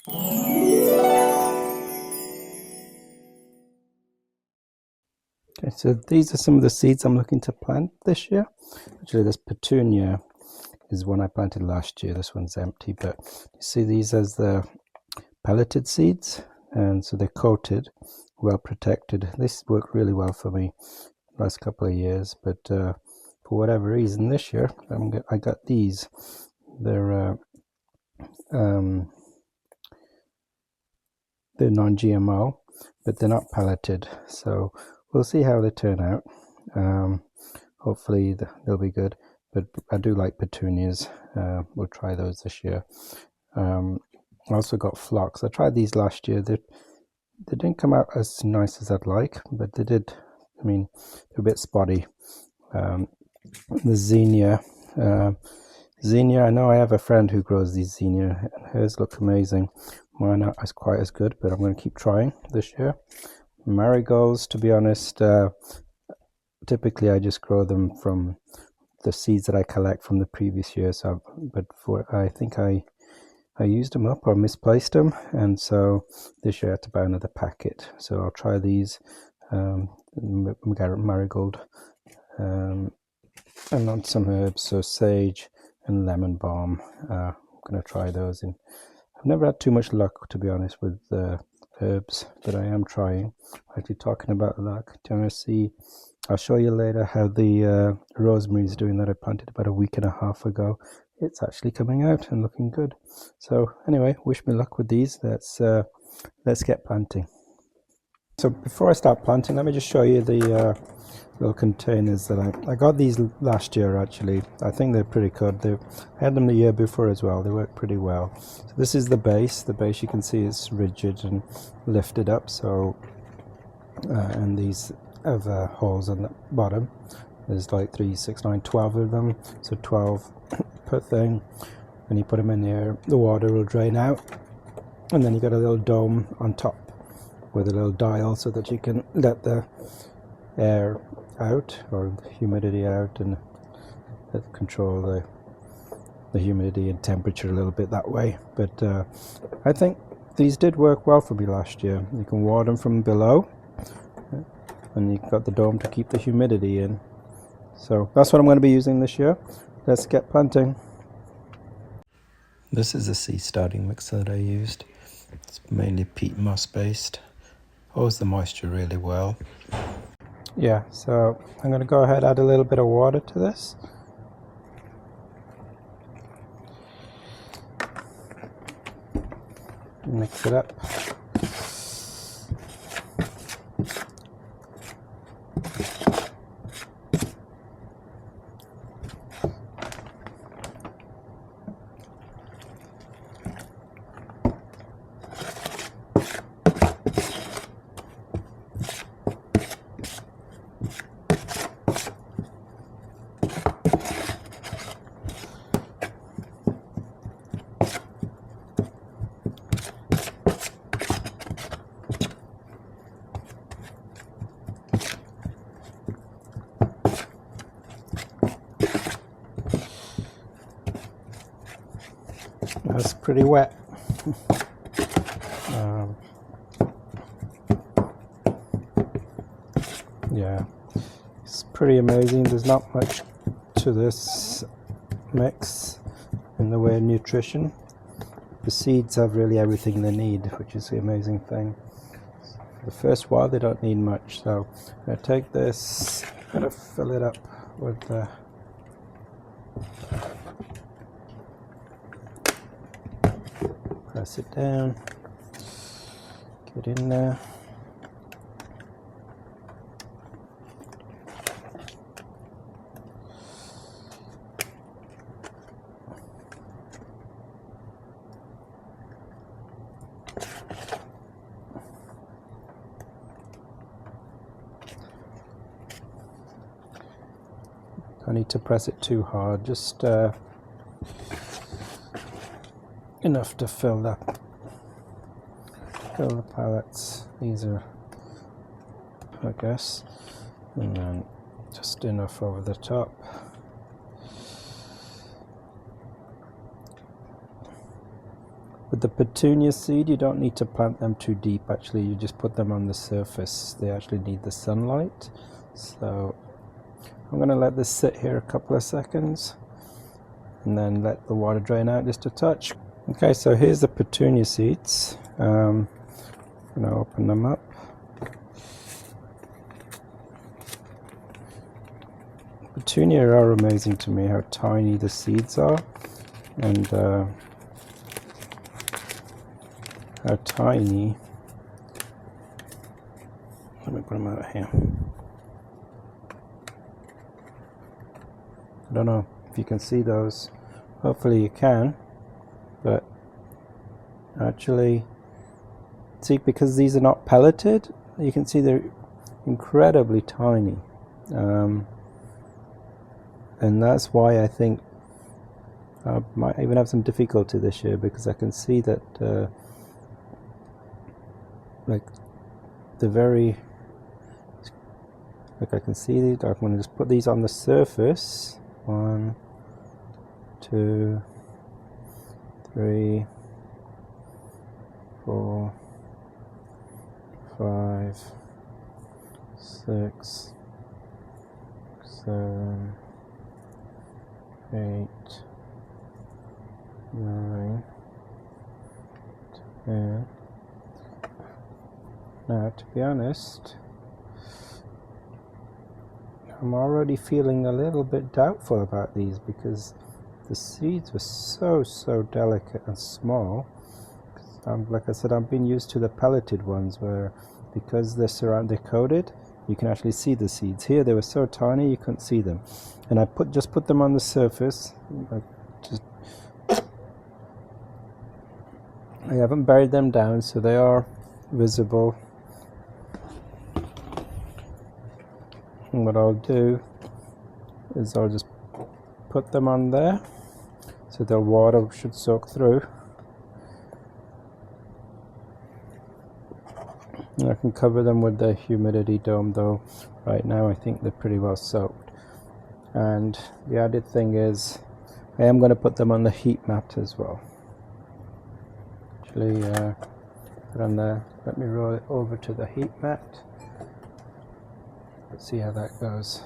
Okay, so these are some of the seeds I'm looking to plant this year. Actually, this Petunia is one I planted last year. This one's empty, but you see these as the pelleted seeds, and so they're coated, well protected. This worked really well for me last couple of years, but for whatever reason this year I got these. They're non-GMO, but they're not pelleted, so we'll see how they turn out. Hopefully they'll be good, but I do like petunias. We'll try those this year. I also got phlox. I tried these last year. They didn't come out as nice as I'd like, but they did. I mean, they're a bit spotty. The zinnia, I know I have a friend who grows these zinnia, and hers look amazing. Mine aren't as quite as good, but I'm going to keep trying this year. Marigolds, to be honest, typically I just grow them from the seeds that I collect from the previous year. So, but I think I used them up or misplaced them, and so this year I had to buy another packet. So I'll try these marigold, and on some herbs, so sage and lemon balm. I'm going to try those. And I've never had too much luck, to be honest, with herbs, but I am trying. Actually, talking about luck, do you want to see? I'll show you later how the rosemary is doing that I planted about a week and a half ago. It's actually coming out and looking good. So anyway, wish me luck with these. Let's get planting. So before I start planting, let me just show you the little containers that I got these last year. Actually, I think they're pretty good. I had them the year before as well. They work pretty well. So this is the base. The base, you can see, is rigid and lifted up. So and these have holes on the bottom. There's like 3, 6, 9, 12 of them. So 12 per thing. When you put them in there, the water will drain out, and then you got a little dome on top with a little dial so that you can let the air out, or the humidity out, and control the humidity and temperature a little bit that way. But I think these did work well for me last year. You can water them from below, and you've got the dome to keep the humidity in. So that's what I'm going to be using this year. Let's get planting. This is the seed starting mixer that I used. It's mainly peat-moss-based. Holds the moisture really well. Yeah, so I'm going to go ahead and add a little bit of water to this. Mix it up. That's pretty wet. Yeah, it's pretty amazing. There's not much to this mix in the way of nutrition. The seeds have really everything they need, which is the amazing thing. The first while they don't need much, so I'm going to take this, I'm going to fill it up with press it down, get in there. Don't need to press it too hard, just enough to fill the pallets. These are, I guess, and then just enough over the top. With the petunia seed, you don't need to plant them too deep. Actually, you just put them on the surface. They actually need the sunlight. So I'm going to let this sit here a couple of seconds and then let the water drain out just a touch. Okay, so here's the petunia seeds. I'm going to open them up. Petunia are amazing to me, how tiny the seeds are, and how tiny. Let me put them out here. I don't know if you can see those. Hopefully you can, but actually, see, because these are not pelleted, you can see they're incredibly tiny. And that's why I think I might even have some difficulty this year, because I can see that like the very, like I can see these. I'm going to just put these on the surface. 1, 2, 3, 4, 5, 6, 7, 8, 9, 10. Now, to be honest, I'm already feeling a little bit doubtful about these, because the seeds were so delicate and small. Like I said, I've been used to the pelleted ones where, because they're coated, you can actually see the seeds. Here they were so tiny you couldn't see them, and I just put them on the surface. I haven't buried them down, so they are visible. And what I'll do is I'll just put them on there, so the water should soak through. And I can cover them with the humidity dome, though right now I think they're pretty well soaked. And the added thing is I am going to put them on the heat mat as well. Actually, put on there. Let me roll it over to the heat mat. Let's see how that goes.